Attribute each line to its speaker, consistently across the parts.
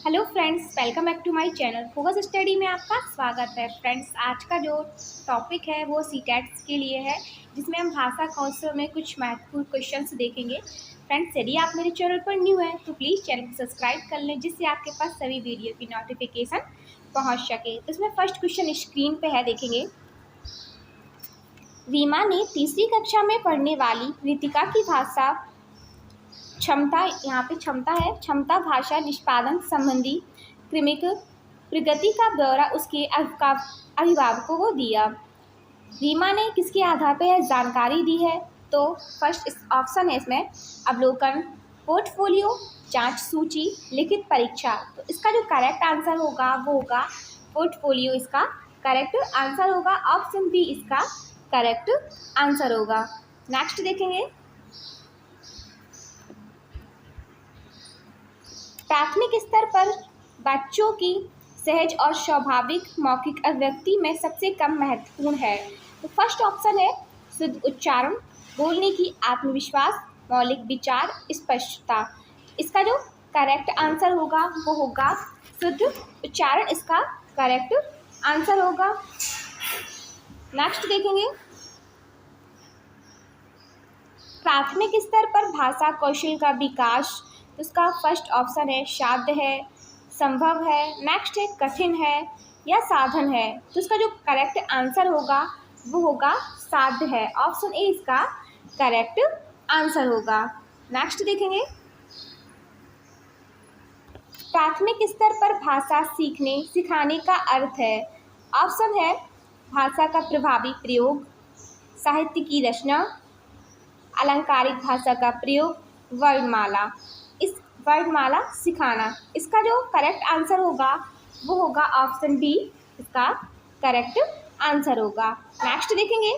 Speaker 1: Hello friends, welcome back to my channel Focus Study में आपका स्वागत है। फ्रेंड्स, आज का जो टॉपिक है वो सीटेट्स के लिए है, जिसमें हम भाषा कौशल में कुछ महत्वपूर्ण क्वेश्चंस देखेंगे। फ्रेंड्स, यदि आप मेरे चैनल पर न्यू हैं तो प्लीज़ चैनल को सब्सक्राइब कर लें, जिससे आपके पास सभी वीडियो की नोटिफिकेशन पहुँच सके। तो इसमें फर्स्ट क्वेश्चन स्क्रीन पर है, देखेंगे। रीमा ने तीसरी कक्षा में पढ़ने वाली रितिका की भाषा क्षमता, यहाँ पे क्षमता है, क्षमता भाषा निष्पादन संबंधी क्रमिक प्रगति का ब्यौरा उसके अभिभावकों को दिया। रीमा ने किसके आधार पर यह जानकारी दी है? तो फर्स्ट ऑप्शन है इसमें अवलोकन, पोर्टफोलियो, जांच सूची, लिखित परीक्षा। तो इसका जो करेक्ट आंसर होगा वो होगा पोर्टफोलियो, इसका करेक्ट आंसर होगा। ऑप्शन बी इसका करेक्ट आंसर होगा। नेक्स्ट देखेंगे, प्राथमिक स्तर पर बच्चों की सहज और स्वाभाविक मौखिक अभिव्यक्ति में सबसे कम महत्वपूर्ण है। तो फर्स्ट ऑप्शन है शुद्ध उच्चारण, बोलने की आत्मविश्वास, मौलिक विचार, स्पष्टता। इसका जो करेक्ट आंसर होगा वो होगा शुद्ध उच्चारण, इसका करेक्ट आंसर होगा। नेक्स्ट देखेंगे, प्राथमिक स्तर पर भाषा कौशल का विकास, उसका फर्स्ट ऑप्शन है साध्य है, संभव है, नेक्स्ट है कठिन है या साधन है। तो इसका जो करेक्ट आंसर होगा वो होगा साध्य है। ऑप्शन ए इसका करेक्ट आंसर होगा। नेक्स्ट देखेंगे, प्राथमिक स्तर पर भाषा सीखने सिखाने का अर्थ है। ऑप्शन है भाषा का प्रभावी प्रयोग, साहित्य की रचना, अलंकारिक भाषा का प्रयोग, वर्णमाला। इस वर्णमाला सिखाना, इसका जो करेक्ट आंसर होगा वो होगा ऑप्शन बी, इसका करेक्ट आंसर होगा। नेक्स्ट देखेंगे,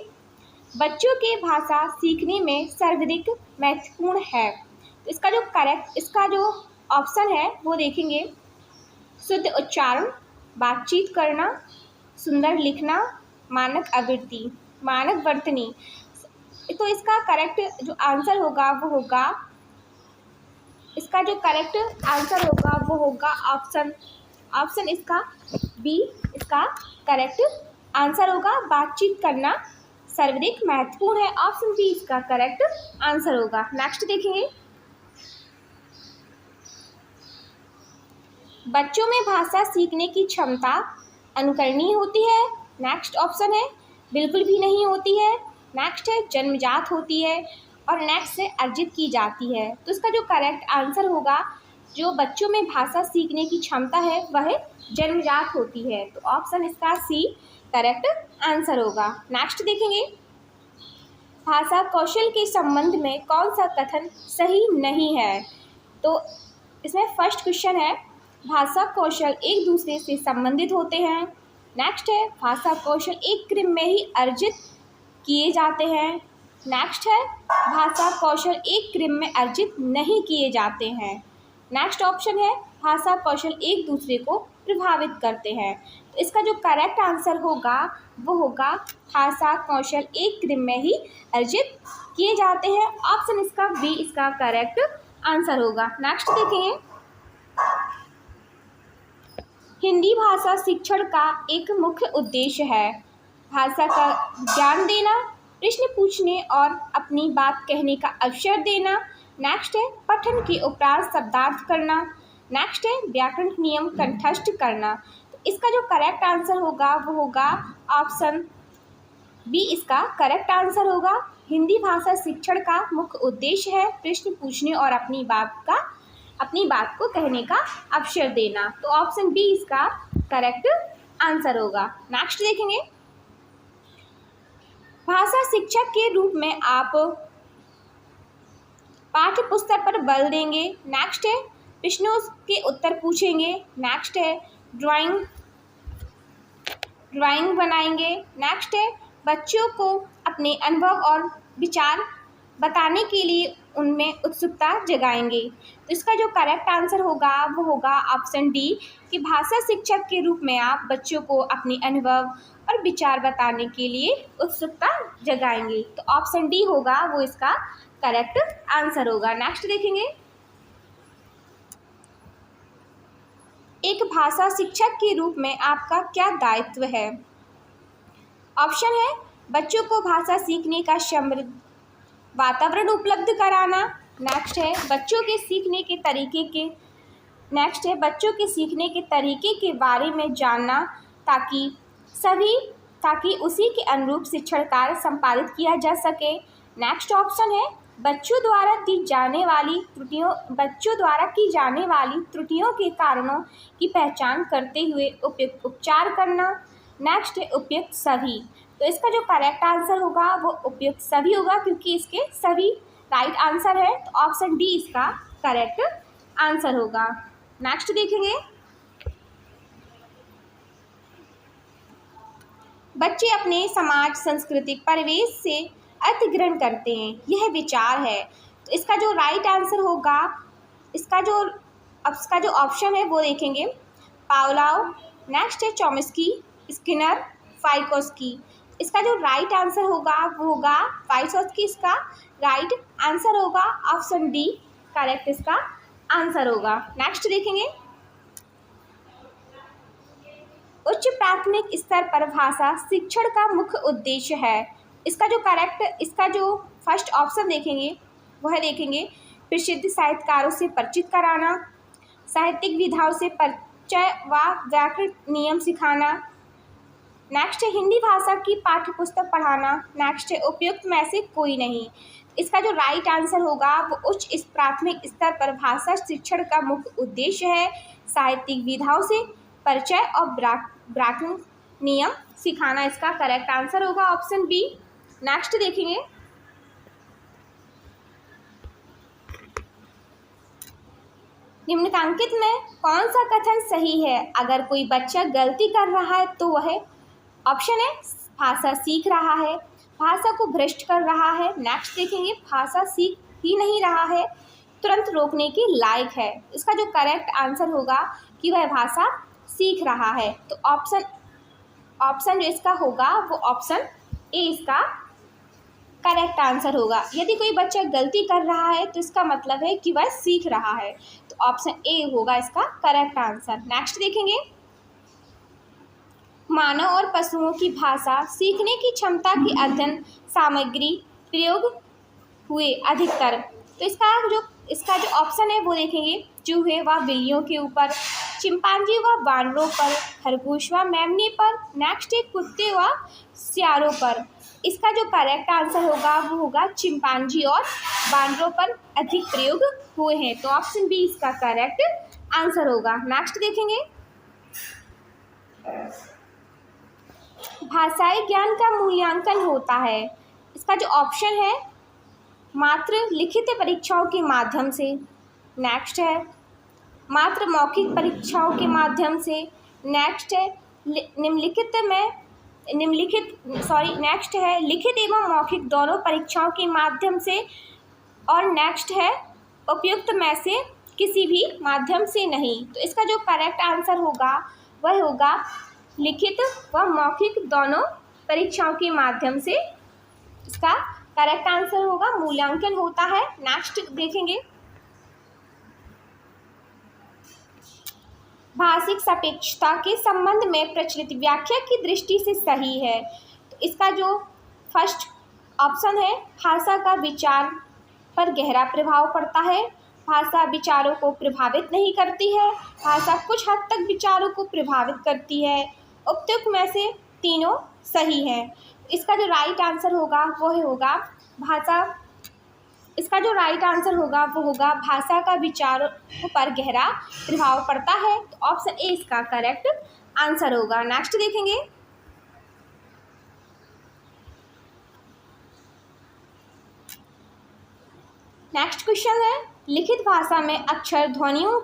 Speaker 1: बच्चों के भाषा सीखने में सर्वाधिक महत्वपूर्ण है। तो इसका जो ऑप्शन है वो देखेंगे शुद्ध उच्चारण, बातचीत करना, सुंदर लिखना, मानक आवृत्ति, मानक वर्तनी। तो इसका करेक्ट जो आंसर होगा वो होगा, इसका जो करेक्ट आंसर होगा वो होगा ऑप्शन इसका बी, इसका करेक्ट आंसर होगा। बातचीत करना सर्वाधिक महत्वपूर्ण है। ऑप्शन बी इसका करेक्ट आंसर होगा। नेक्स्ट देखेंगे, बच्चों में भाषा सीखने की क्षमता अनुकरणीय होती है। नेक्स्ट ऑप्शन है बिल्कुल भी नहीं होती है, नेक्स्ट है जन्मजात होती है और नेक्स्ट है अर्जित की जाती है। तो इसका जो करेक्ट आंसर होगा, जो बच्चों में भाषा सीखने की क्षमता है वह जन्मजात होती है। तो ऑप्शन इसका सी करेक्ट आंसर होगा। नेक्स्ट देखेंगे, भाषा कौशल के संबंध में कौन सा कथन सही नहीं है? तो इसमें फर्स्ट क्वेश्चन है भाषा कौशल एक दूसरे से संबंधित होते हैं। नेक्स्ट है भाषा कौशल एक क्रम में ही अर्जित किए जाते हैं। नेक्स्ट है भाषा कौशल एक क्रम में अर्जित नहीं किए जाते हैं। नेक्स्ट ऑप्शन है भाषा कौशल एक दूसरे को प्रभावित करते हैं। तो इसका जो करेक्ट आंसर होगा वो होगा भाषा कौशल एक क्रम में ही अर्जित किए जाते हैं। ऑप्शन इसका बी, इसका करेक्ट आंसर होगा। नेक्स्ट देखेंगे, हिंदी भाषा शिक्षण का एक मुख्य उद्देश्य है भाषा का ज्ञान देना, प्रश्न पूछने और अपनी बात कहने का अवसर देना। नेक्स्ट है पठन के उपरांत शब्दार्थ करना। नेक्स्ट है व्याकरण नियम कंठस्थ करना। तो इसका जो करेक्ट आंसर होगा वो होगा ऑप्शन बी, इसका करेक्ट आंसर होगा। हिंदी भाषा शिक्षण का मुख्य उद्देश्य है प्रश्न पूछने और अपनी बात को कहने का अवसर देना। तो ऑप्शन बी इसका करेक्ट आंसर होगा। नेक्स्ट देखेंगे, भाषा शिक्षक के रूप में आप पाठ्य पुस्तक पर बल देंगे। नेक्स्ट है प्रश्नों के उत्तर पूछेंगे। नेक्स्ट है ड्राइंग बनाएंगे। नेक्स्ट है बच्चों को अपने अनुभव और विचार बताने के लिए उनमें उत्सुकता जगाएंगे। तो इसका जो करेक्ट आंसर होगा वो होगा ऑप्शन डी, कि भाषा शिक्षक के रूप में आप बच्चों को अपने अनुभव और विचार बताने के लिए उत्सुकता जगाएंगे। तो ऑप्शन डी होगा वो इसका करेक्ट आंसर होगा। नेक्स्ट देखेंगे, एक भाषा शिक्षक के रूप में आपका क्या दायित्व है? ऑप्शन है बच्चों को भाषा सीखने का समृद्ध वातावरण उपलब्ध कराना। नेक्स्ट है बच्चों के सीखने के तरीके के बारे में जानना ताकि उसी के अनुरूप शिक्षण कार्य संपादित किया जा सके। नेक्स्ट ऑप्शन है बच्चों द्वारा की जाने वाली त्रुटियों के कारणों की पहचान करते हुए उपयुक्त उपचार करना। नेक्स्ट है उपयुक्त सभी। तो इसका जो करेक्ट आंसर होगा वो उपयुक्त सभी होगा, क्योंकि इसके सभी राइट आंसर है। तो ऑप्शन डी इसका करेक्ट आंसर होगा। नेक्स्ट देखेंगे, बच्चे अपने समाज सांस्कृतिक परिवेश से अर्थ ग्रहण करते हैं, यह विचार है। तो इसका जो राइट आंसर होगा, इसका जो ऑप्शन है वो देखेंगे पावलोव, नेक्स्ट है चॉम्स्की, स्किनर, वाइगोत्स्की। इसका जो राइट आंसर होगा वो होगा वाइगोत्स्की। इसका राइट आंसर होगा ऑप्शन डी करेक्ट इसका आंसर होगा। नेक्स्ट देखेंगे, उच्च प्राथमिक स्तर पर भाषा शिक्षण का मुख्य उद्देश्य है। इसका जो फर्स्ट ऑप्शन देखेंगे वह देखेंगे प्रसिद्ध साहित्यकारों से परिचित कराना, साहित्यिक विधाओं से परिचय व व्याकरण नियम सिखाना। नेक्स्ट है हिंदी भाषा की पाठ्यपुस्तक पढ़ाना। नेक्स्ट है उपयुक्त में से कोई नहीं। इसका जो राइट आंसर होगा वो उच्च प्राथमिक स्तर पर भाषा शिक्षण का मुख्य उद्देश्य है साहित्यिक विधाओं से परिचय और व्याकरण नियम सिखाना। इसका करेक्ट आंसर होगा ऑप्शन बी। नेक्स्ट देखेंगे, निम्नलिखित में कौन सा कथन सही है? अगर कोई बच्चा गलती कर रहा है तो वह ऑप्शन है भाषा सीख रहा है, भाषा को भ्रष्ट कर रहा है। नेक्स्ट देखेंगे भाषा सीख ही नहीं रहा है, तुरंत रोकने के लायक है। इसका जो करेक्ट आंसर होगा कि वह भाषा सीख रहा है। तो ऑप्शन जो इसका होगा वो ऑप्शन ए इसका करेक्ट आंसर होगा। यदि कोई बच्चा गलती कर रहा है तो इसका मतलब है कि वह सीख रहा है। तो ऑप्शन ए होगा इसका करेक्ट आंसर। नेक्स्ट देखेंगे, मानव और पशुओं की भाषा सीखने की क्षमता की अध्ययन सामग्री प्रयोग हुए अधिकतर। तो इसका जो ऑप्शन है वो देखेंगे चूहे व बिल्लियों के ऊपर, चिंपांजी व बानरों पर, खरगोश व मेमने पर। नेक्स्ट है कुत्ते व सियारों पर। इसका जो करेक्ट आंसर होगा वो होगा चिंपांजी और बानरों पर अधिक प्रयोग हुए हैं। तो ऑप्शन बी इसका करेक्ट आंसर होगा। नेक्स्ट देखेंगे, भाषाई ज्ञान का मूल्यांकन होता है। इसका जो ऑप्शन है मात्र लिखित परीक्षाओं के माध्यम से। नेक्स्ट है मात्र मौखिक परीक्षाओं के माध्यम से। नेक्स्ट है नेक्स्ट है लिखित एवं मौखिक दोनों परीक्षाओं के माध्यम से। और नेक्स्ट है उपयुक्त में से किसी भी माध्यम से नहीं। तो इसका जो करेक्ट आंसर होगा वह होगा लिखित व मौखिक दोनों परीक्षाओं के माध्यम से। इसका करेक्ट आंसर होगा मूल्यांकन होता है। नेक्स्ट देखेंगे, भाषिक सापेक्षता के संबंध में प्रचलित व्याख्या की दृष्टि से सही है। तो इसका जो फर्स्ट ऑप्शन है भाषा का विचार पर गहरा प्रभाव पड़ता है, भाषा विचारों को प्रभावित नहीं करती है, भाषा कुछ हद तक विचारों को प्रभावित करती है। उपयुक्त में से तीनों सही है। इसका जो राइट आंसर होगा वो होगा इसका जो राइट आंसर होगा वो होगा भाषा का विचारों पर गहरा प्रभाव पड़ता है। तो ऑप्शन ए इसका करेक्ट आंसर होगा। नेक्स्ट देखेंगे, नेक्स्ट क्वेश्चन है लिखित भाषा में अक्षर ध्वनियों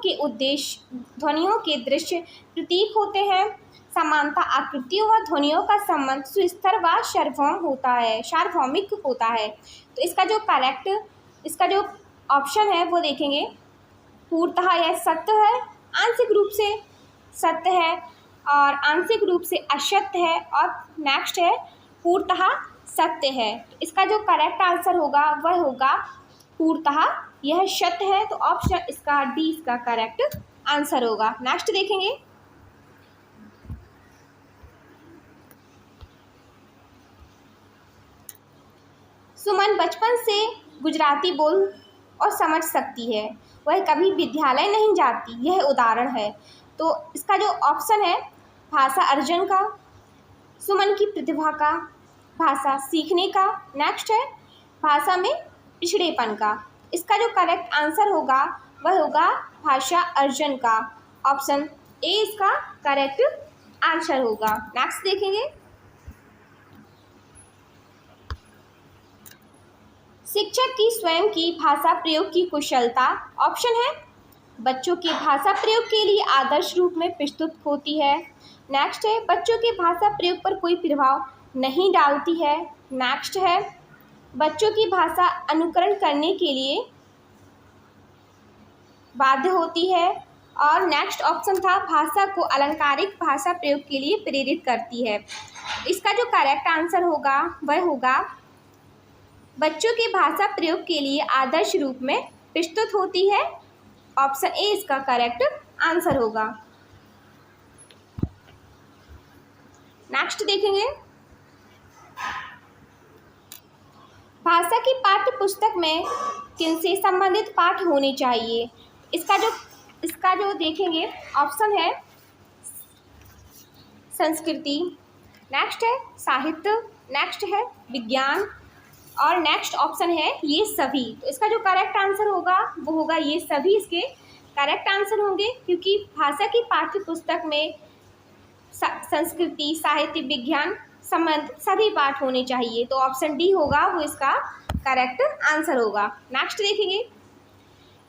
Speaker 1: के दृश्य प्रतीक होते हैं। समानता आकृतियों व ध्वनियों का संबंध सुस्तर व सार्वभौमिक होता है। तो इसका जो ऑप्शन है वो देखेंगे पूर्णतः यह सत्य है, आंशिक रूप से सत्य है और आंशिक रूप से असत्य है, और नेक्स्ट है पूर्णतः सत्य है। तो इसका जो करेक्ट आंसर होगा वह होगा पूर्णतः यह सत्य है। तो ऑप्शन इसका डी इसका करेक्ट आंसर होगा। नेक्स्ट देखेंगे, सुमन बचपन से गुजराती बोल और समझ सकती है, वह कभी विद्यालय नहीं जाती, यह उदाहरण है। तो इसका जो ऑप्शन है भाषा अर्जन का, सुमन की प्रतिभा का, भाषा सीखने का, नेक्स्ट है भाषा में पिछड़ेपन का। इसका जो करेक्ट आंसर होगा वह होगा भाषा अर्जन का। ऑप्शन ए इसका करेक्ट आंसर होगा। नेक्स्ट देखेंगे, शिक्षक की स्वयं की भाषा प्रयोग की कुशलता। ऑप्शन है बच्चों के भाषा प्रयोग के लिए आदर्श रूप में प्रस्तुत होती है। नेक्स्ट है बच्चों के भाषा प्रयोग पर कोई प्रभाव नहीं डालती है। नेक्स्ट है बच्चों की भाषा अनुकरण करने के लिए बाध्य होती है। और नेक्स्ट ऑप्शन था भाषा को अलंकारिक भाषा प्रयोग के लिए प्रेरित करती है। इसका जो करेक्ट आंसर होगा वह होगा बच्चों के भाषा प्रयोग के लिए आदर्श रूप में प्रस्तुत होती है। ऑप्शन ए इसका करेक्ट आंसर होगा। नेक्स्ट देखेंगे, भाषा की पाठ्य पुस्तक में किनसे संबंधित पाठ होने चाहिए। इसका जो देखेंगे ऑप्शन है संस्कृति, नेक्स्ट है साहित्य, नेक्स्ट है विज्ञान और नेक्स्ट ऑप्शन है ये सभी। तो इसका जो करेक्ट आंसर होगा वो होगा ये सभी, इसके करेक्ट आंसर होंगे क्योंकि भाषा की पाठ्य पुस्तक में संस्कृति, साहित्य, विज्ञान संबंध सभी पाठ होने चाहिए। तो ऑप्शन डी होगा वो इसका करेक्ट आंसर होगा। नेक्स्ट देखेंगे,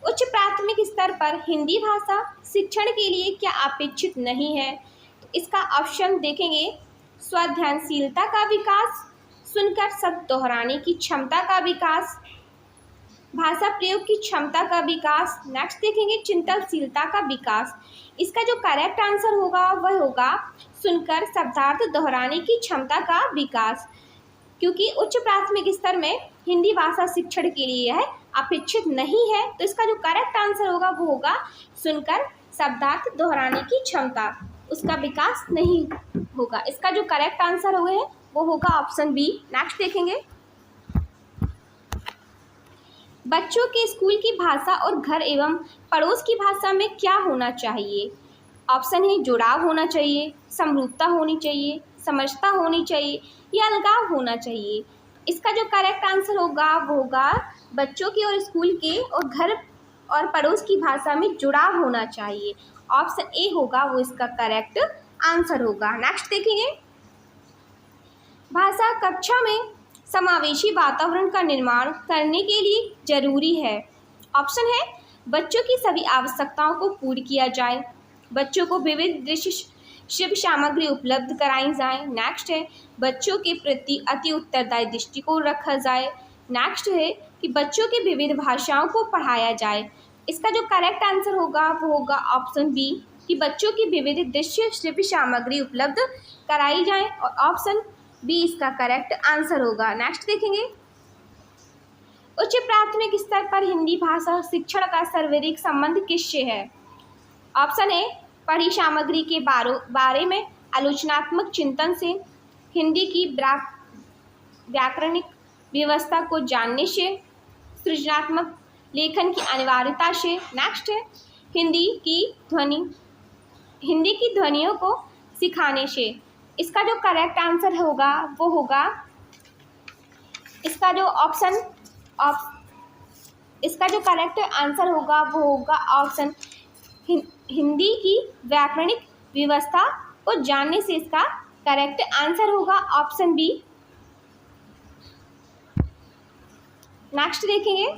Speaker 1: उच्च प्राथमिक स्तर पर हिंदी भाषा शिक्षण के लिए क्या अपेक्षित नहीं है। तो इसका ऑप्शन देखेंगे स्वाध्यानशीलता का विकास, सुनकर शब्द दोहराने की क्षमता का विकास, भाषा प्रयोग की क्षमता का विकास, नेक्स्ट देखेंगे चिंतनशीलता का विकास। इसका जो करेक्ट आंसर होगा वह होगा सुनकर शब्दार्थ दोहराने की क्षमता का विकास, क्योंकि उच्च प्राथमिक स्तर में हिंदी भाषा शिक्षण के लिए यह अपेक्षित नहीं है। तो इसका जो करेक्ट आंसर होगा वो होगा सुनकर शब्दार्थ दोहराने की क्षमता, उसका विकास नहीं होगा। इसका जो करेक्ट आंसर होगा वो होगा ऑप्शन बी। नेक्स्ट देखेंगे, बच्चों के स्कूल की भाषा और घर एवं पड़ोस की भाषा में क्या होना चाहिए। ऑप्शन है जुड़ाव होना चाहिए, समरूपता होनी चाहिए, समझता होनी चाहिए या अलगाव होना चाहिए। इसका जो करेक्ट आंसर होगा वो होगा बच्चों के और स्कूल के और घर और पड़ोस की भाषा में जुड़ाव होना चाहिए। ऑप्शन ए होगा वो इसका करेक्ट आंसर होगा। नेक्स्ट देखेंगे, भाषा कक्षा में समावेशी वातावरण का निर्माण करने के लिए जरूरी है। ऑप्शन है बच्चों की सभी आवश्यकताओं को पूर्ण किया जाए, बच्चों को विविध दृश्य शिव सामग्री उपलब्ध कराई जाए, नेक्स्ट है बच्चों के प्रति अति उत्तरदायी दृष्टिकोण रखा जाए, नेक्स्ट है कि बच्चों की विविध भाषाओं को पढ़ाया जाए। इसका जो करेक्ट आंसर होगा वो होगा ऑप्शन बी कि बच्चों की विविध दृश्य शिव सामग्री उपलब्ध कराई जाए और ऑप्शन बी इसका करेक्ट आंसर होगा। नेक्स्ट देखेंगे, उच्च प्राथमिक स्तर पर हिंदी भाषा शिक्षण का शारीरिक संबंध किससे है। ऑप्शन ए पढ़ी सामग्री के बारे में आलोचनात्मक चिंतन से, हिंदी की व्याकरणिक व्यवस्था को जानने से, सृजनात्मक लेखन की अनिवार्यता से, नेक्स्ट है हिंदी की ध्वनियों को सिखाने से। इसका जो करेक्ट आंसर होगा वो होगा इसका जो करेक्ट आंसर होगा वो होगा ऑप्शन हिंदी की व्याकरणिक व्यवस्था को जानने से इसका करेक्ट आंसर होगा ऑप्शन बी। नेक्स्ट देखेंगे,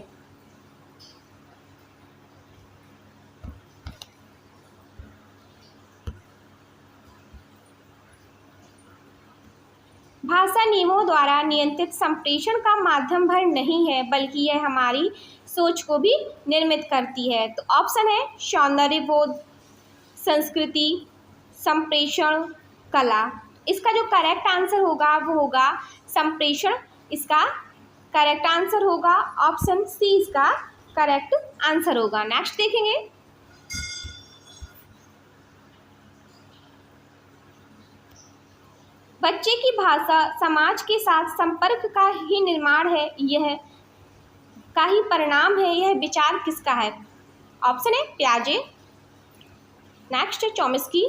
Speaker 1: भाषा नियमों द्वारा नियंत्रित संप्रेषण का माध्यम भर नहीं है बल्कि यह हमारी सोच को भी निर्मित करती है। तो ऑप्शन है सौंदर्य बोध, संस्कृति, संप्रेषण, कला। इसका जो करेक्ट आंसर होगा वो होगा संप्रेषण, इसका करेक्ट आंसर होगा ऑप्शन सी इसका करेक्ट आंसर होगा। नेक्स्ट देखेंगे, बच्चे की भाषा समाज के साथ संपर्क का ही निर्माण है, यह का ही परिणाम है, यह विचार किसका है? ऑप्शन है पियाजे, नेक्स्ट है चॉम्स्की,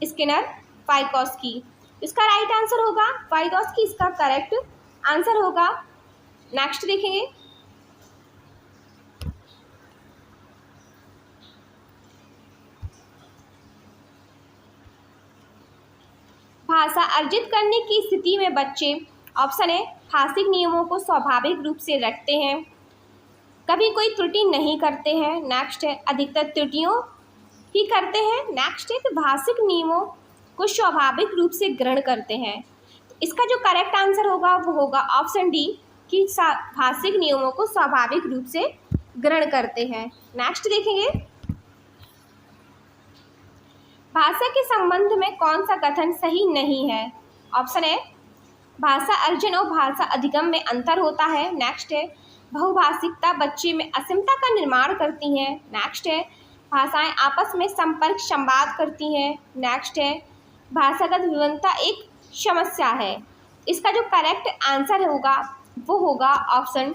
Speaker 1: स्किनर, वाइगोत्स्की। इसका राइट आंसर होगा वाइगोत्स्की, इसका करेक्ट आंसर होगा। नेक्स्ट देखेंगे, भाषा अर्जित करने की स्थिति में बच्चे, ऑप्शन है भाषिक नियमों को स्वाभाविक रूप से रखते हैं, कभी कोई त्रुटि नहीं करते हैं, नेक्स्ट है अधिकतर त्रुटियों ही करते हैं, नेक्स्ट है कि भाषिक नियमों को स्वाभाविक रूप से ग्रहण करते हैं। तो इसका जो करेक्ट आंसर होगा वो होगा ऑप्शन डी कि भाषिक नियमों को स्वाभाविक रूप से ग्रहण करते हैं। नेक्स्ट देखेंगे, भाषा के संबंध में कौन सा कथन सही नहीं है? ऑप्शन है भाषा अर्जन और भाषा अधिगम में अंतर होता है, नेक्स्ट है बहुभाषिकता बच्चे में असीमता का निर्माण करती है, नेक्स्ट है भाषाएं आपस में संपर्क संवाद करती हैं, नेक्स्ट है भाषागत विभिन्नता एक समस्या है। इसका जो करेक्ट आंसर होगा वो होगा ऑप्शन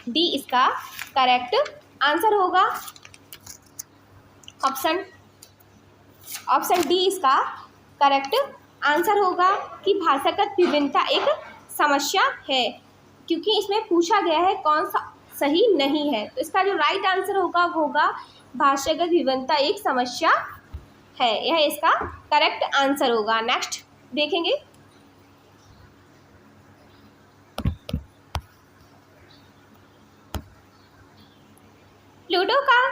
Speaker 1: डी, इसका करेक्ट आंसर होगा ऑप्शन डी, इसका करेक्ट आंसर होगा कि भाषागत विभिन्नता एक समस्या है, क्योंकि इसमें पूछा गया है कौन सा सही नहीं है। तो इसका जो राइट आंसर होगा वो होगा भाषागत विभिन्नता एक समस्या है, यह इसका करेक्ट आंसर होगा। नेक्स्ट देखेंगे, प्लूटो का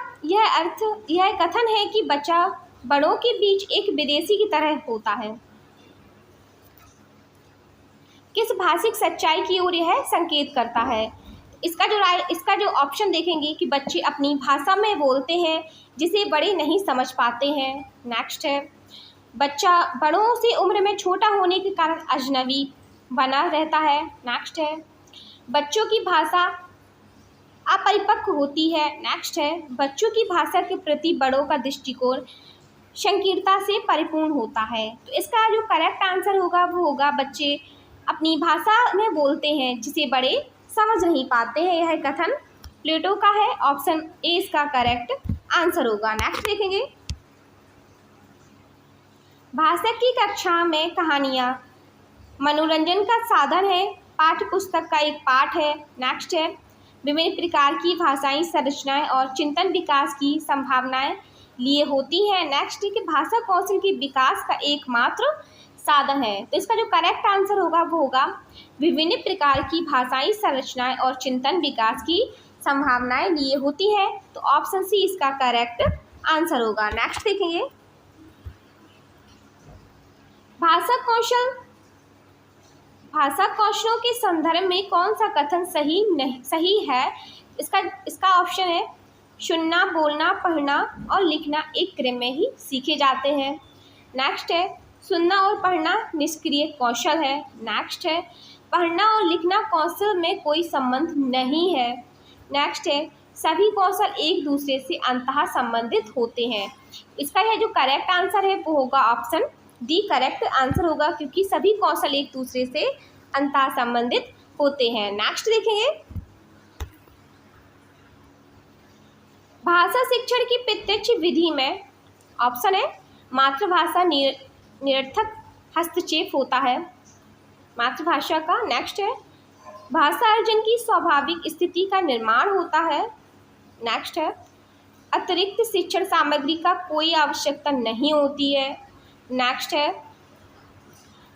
Speaker 1: यह कथन है कि बच्चा बड़ों के बीच एक विदेशी की तरह होता है, किस भाषिक सच्चाई की ओर यह संकेत करता है? इसका जो ऑप्शन देखेंगे कि बच्चे अपनी भाषा में बोलते हैं जिसे बड़े नहीं समझ पाते हैं, नेक्स्ट है बच्चा बड़ों से उम्र में छोटा होने के कारण अजनबी बना रहता है, नेक्स्ट है बच्चों की भाषा अपरिपक्व होती है, नेक्स्ट है बच्चों की भाषा के प्रति बड़ों का दृष्टिकोण संकीर्णता से परिपूर्ण होता है। तो इसका जो करेक्ट आंसर होगा वो होगा बच्चे अपनी भाषा में बोलते हैं जिसे बड़े समझ नहीं पाते हैं, यह कथन प्लेटो का है, ऑप्शन ए इसका करेक्ट आंसर होगा। नेक्स्ट देखेंगे, भाषा की कक्षा में कहानियाँ मनोरंजन का साधन है, पाठ्य पुस्तक का एक पाठ है, नेक्स्ट है विभिन्न प्रकार की भाषाई संरचनाएं और चिंतन विकास की संभावनाएं लिए होती है, नेक्स्ट है कि भाषा कौशल के विकास का एकमात्र साधन है। तो इसका जो करेक्ट आंसर होगा वो होगा विभिन्न प्रकार की भाषाई संरचनाएं और चिंतन विकास की संभावनाएं लिए होती है, तो ऑप्शन सी इसका करेक्ट आंसर होगा। नेक्स्ट देखेंगे, भाषा कौशलों के संदर्भ में कौन सा कथन सही है? इसका ऑप्शन है सुनना, बोलना, पढ़ना और लिखना एक क्रम में ही सीखे जाते हैं, नेक्स्ट है सुनना और पढ़ना निष्क्रिय कौशल है, नेक्स्ट है पढ़ना और लिखना कौशल में कोई संबंध नहीं है, नेक्स्ट है सभी कौशल एक दूसरे से अंतः संबंधित होते हैं। इसका यह जो करेक्ट आंसर है वो होगा ऑप्शन डी, करेक्ट आंसर होगा क्योंकि सभी कौशल एक दूसरे से अंतः संबंधित होते हैं। नेक्स्ट देखेंगे, भाषा शिक्षण की प्रत्यक्ष विधि में ऑप्शन है मातृभाषा निरर्थक हस्तक्षेप होता है मातृभाषा का, नेक्स्ट है भाषा अर्जन की स्वाभाविक स्थिति का निर्माण होता है, नेक्स्ट है अतिरिक्त शिक्षण सामग्री का कोई आवश्यकता नहीं होती है, नेक्स्ट है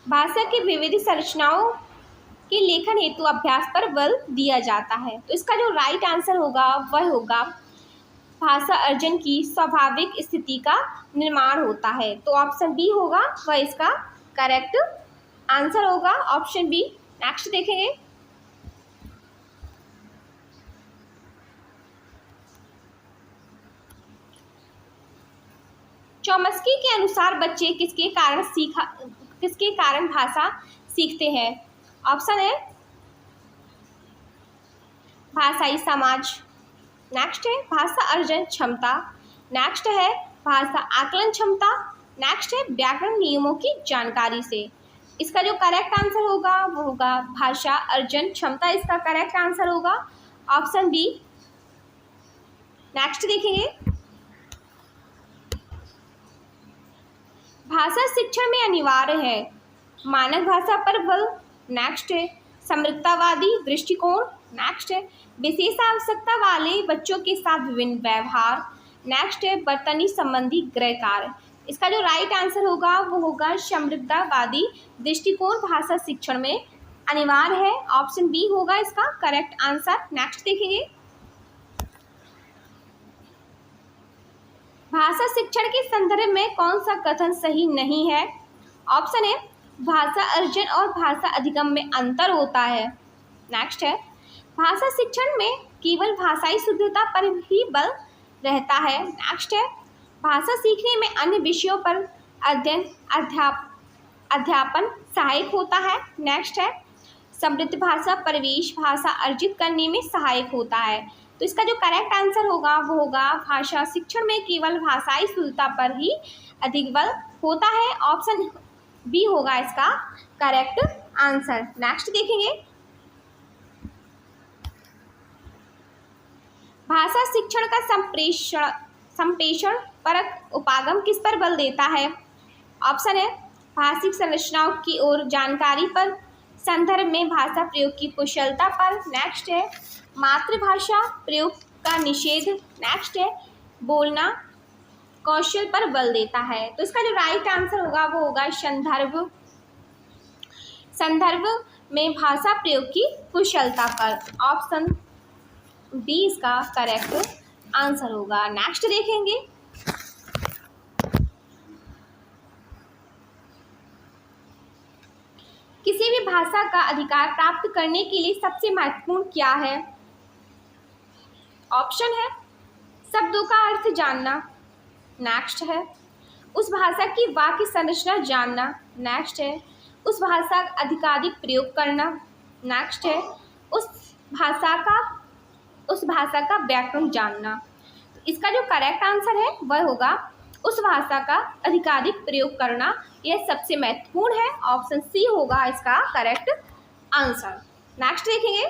Speaker 1: भाषा की विविध संरचनाओं के लेखन हेतु अभ्यास पर बल दिया जाता है। तो इसका जो राइट आंसर होगा वह होगा भाषा अर्जन की स्वाभाविक स्थिति का निर्माण होता है, तो ऑप्शन बी होगा वह इसका करेक्ट आंसर होगा, ऑप्शन बी। नेक्स्ट देखेंगे, चॉम्स्की के अनुसार बच्चे किसके कारण भाषा सीखते हैं? ऑप्शन है भाषाई समाज, नेक्स्ट है भाषा अर्जन क्षमता, नेक्स्ट है भाषा आकलन क्षमता, नेक्स्ट है व्याकरण नियमों की जानकारी से। इसका जो करेक्ट आंसर होगा वो होगा भाषा अर्जन क्षमता, इसका करेक्ट आंसर होगा ऑप्शन बी। नेक्स्ट देखेंगे, भाषा शिक्षण में अनिवार्य है, मानक भाषा पर बल। नेक्स्ट है समृद्धतावादी दृष्टिकोण। नेक्स्ट है विशेष आवश्यकता वाले बच्चों के साथ विभिन्न व्यवहार। नेक्स्ट है बर्तनी संबंधी गृह कार्य। इसका जो राइट आंसर होगा वो होगा समृद्धतावादी दृष्टिकोण भाषा शिक्षण में अनिवार्य है, ऑप्शन बी होगा इसका करेक्ट आंसर। नेक्स्ट देखेंगे, भाषा शिक्षण के संदर्भ में कौन सा कथन सही नहीं है? ऑप्शन है भाषा अर्जन और भाषा अधिगम में अंतर होता है। नेक्स्ट है भाषा शिक्षण में केवल भाषाई शुद्धता पर ही बल रहता है। नेक्स्ट है भाषा सीखने में अन्य विषयों पर अध्ययन अध्यापन सहायक होता है। नेक्स्ट है समृद्ध भाषा परिवेश भाषा अर्जित करने में सहायक होता है। तो इसका जो करेक्ट आंसर होगा वो होगा भाषा शिक्षण में केवल भाषाई शुद्धता पर ही अधिक बल होता है, ऑप्शन बी होगा इसका करेक्ट आंसर। नेक्स्ट देखेंगे, भाषा शिक्षण का संप्रेषण परक उपागम किस पर बल देता है? ऑप्शन है भाषिक संरचनाओं की ओर जानकारी पर, संदर्भ में भाषा प्रयोग की कुशलता पर। नेक्स्ट है मातृभाषा प्रयोग का निषेध। नेक्स्ट है बोलना कौशल पर बल देता है। तो इसका जो राइट आंसर होगा वो होगा संदर्भ में भाषा प्रयोग की कुशलता पर, ऑप्शन बी इसका करेक्ट आंसर होगा। नेक्स्ट देखेंगे, किसी भी भाषा का अधिकार प्राप्त करने के लिए सबसे महत्वपूर्ण क्या है? ऑप्शन है शब्दों का अर्थ जानना। नेक्स्ट है उस भाषा की वाक्य संरचना जानना। नेक्स्ट है उस भाषा का अधिकाधिक प्रयोग करना। नेक्स्ट है उस भाषा का व्याकरण जानना। इसका जो करेक्ट आंसर है वह होगा उस भाषा का अधिकाधिक प्रयोग करना, यह सबसे महत्वपूर्ण है, ऑप्शन सी होगा इसका करेक्ट आंसर। नेक्स्ट देखेंगे,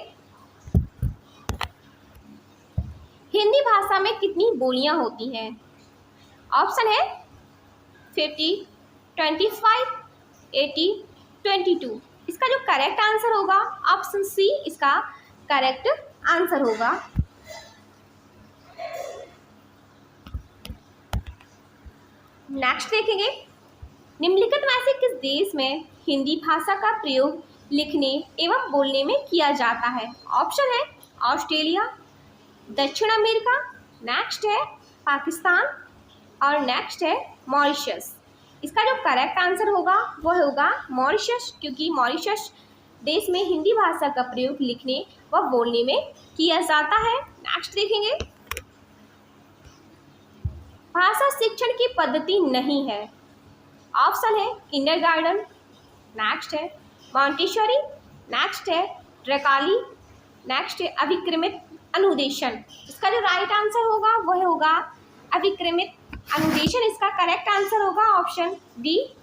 Speaker 1: हिंदी भाषा में कितनी बोलियां होती हैं? ऑप्शन है 50, 25, 80, 22। इसका जो करेक्ट आंसर होगा ऑप्शन सी इसका करेक्ट आंसर होगा। नेक्स्ट देखेंगे, निम्नलिखित में से किस देश में हिंदी भाषा का प्रयोग लिखने एवं बोलने में किया जाता है? ऑप्शन है ऑस्ट्रेलिया, दक्षिण अमेरिका, नेक्स्ट है पाकिस्तान और नेक्स्ट है मॉरिशस। इसका जो करेक्ट आंसर होगा वह होगा मॉरिशस, क्योंकि मॉरिशस देश में हिंदी भाषा का प्रयोग लिखने व बोलने में किया जाता है। नेक्स्ट देखेंगे, भाषा शिक्षण की पद्धति नहीं है। ऑप्शन है किंडरगार्टन, नेक्स्ट है मॉन्टेसरी, नेक्स्ट है ड्रकाली, नेक्स्ट है अभिक्रमित अनुदेशन। इसका जो राइट आंसर होगा वह होगा अभिक्रमित अनुदेशन, इसका करेक्ट आंसर होगा ऑप्शन डी।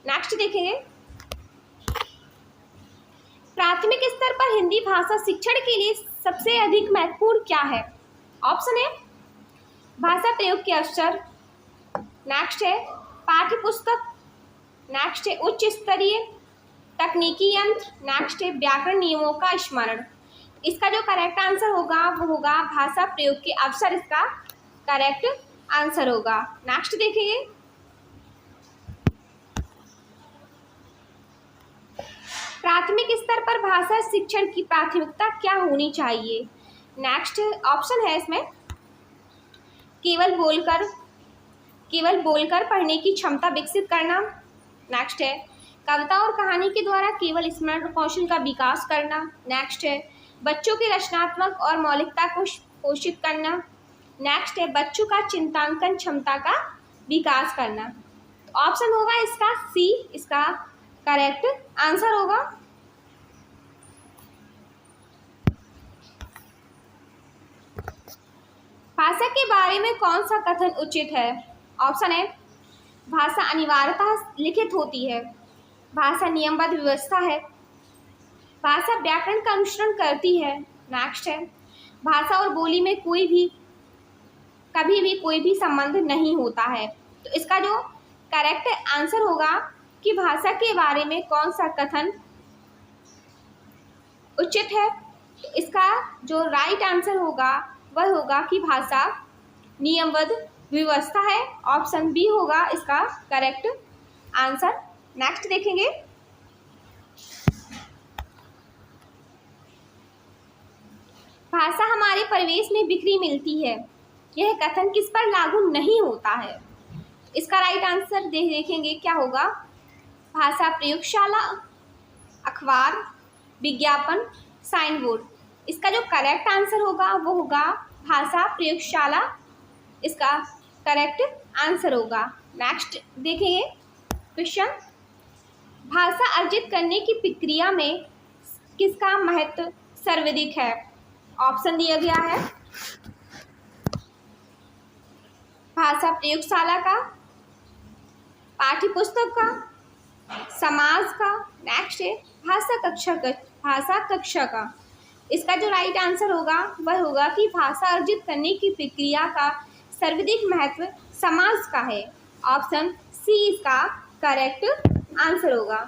Speaker 1: नेक्स्ट देखेंगे, प्राथमिक स्तर पर हिंदी भाषा शिक्षण के लिए सबसे अधिक महत्वपूर्ण क्या है? ऑप्शन है भाषा प्रयोग के अवसर, नेक्स्ट है पाठ्य पुस्तक, नेक्स्ट है उच्च स्तरीय तकनीकी यंत्र, नेक्स्ट है व्याकरण नियमों का स्मरण। इसका जो करेक्ट आंसर होगा वो होगा भाषा प्रयोग के अवसर, इसका करेक्ट आंसर होगा। नेक्स्ट देखेंगे, प्राथमिक स्तर पर भाषा शिक्षण की प्राथमिकता क्या होनी चाहिए? नेक्स्ट ऑप्शन है इसमें केवल बोलकर पढ़ने की क्षमता विकसित करना। नेक्स्ट है कविता और कहानी के द्वारा केवल स्मरण कौशल का विकास करना। नेक्स्ट है बच्चों की रचनात्मक और मौलिकता को पोषित करना। नेक्स्ट है बच्चों का चिंतांकन क्षमता का विकास करना। तो ऑप्शन होगा इसका सी, इसका करेक्ट आंसर होगा। भाषा के बारे में कौन सा कथन उचित है? ऑप्शन है भाषा अनिवार्यतः लिखित होती है। भाषा नियमबद्ध व्यवस्था है। भाषा व्याकरण का अनुसरण करती है। नेक्स्ट है, भाषा और बोली में कभी भी कोई भी संबंध नहीं होता है। तो इसका जो करेक्ट आंसर होगा कि भाषा के बारे में कौन सा कथन उचित है। तो इसका जो राइट आंसर होगा वह होगा कि भाषा नियमबद्ध व्यवस्था है। ऑप्शन बी होगा इसका करेक्ट आंसर। नेक्स्ट देखेंगे, भाषा हमारे परिवेश में बिखरी मिलती है, यह कथन किस पर लागू नहीं होता है। इसका राइट आंसर देखेंगे क्या होगा। भाषा प्रयोगशाला, अखबार, विज्ञापन, साइन बोर्ड। इसका जो करेक्ट आंसर होगा वो होगा भाषा प्रयोगशाला, इसका करेक्ट आंसर होगा। नेक्स्ट देखेंगे क्वेश्चन, भाषा अर्जित करने की प्रक्रिया में किसका महत्व सर्वाधिक है। ऑप्शन दिया गया है, भाषा प्रयोगशाला का, पाठ्यपुस्तक का, समाज का, नेक्स्ट है भाषा कक्षा का। इसका जो राइट आंसर होगा वह होगा कि भाषा अर्जित करने की प्रक्रिया का सर्वाधिक महत्व समाज का है। ऑप्शन सी इसका करेक्ट आंसर होगा।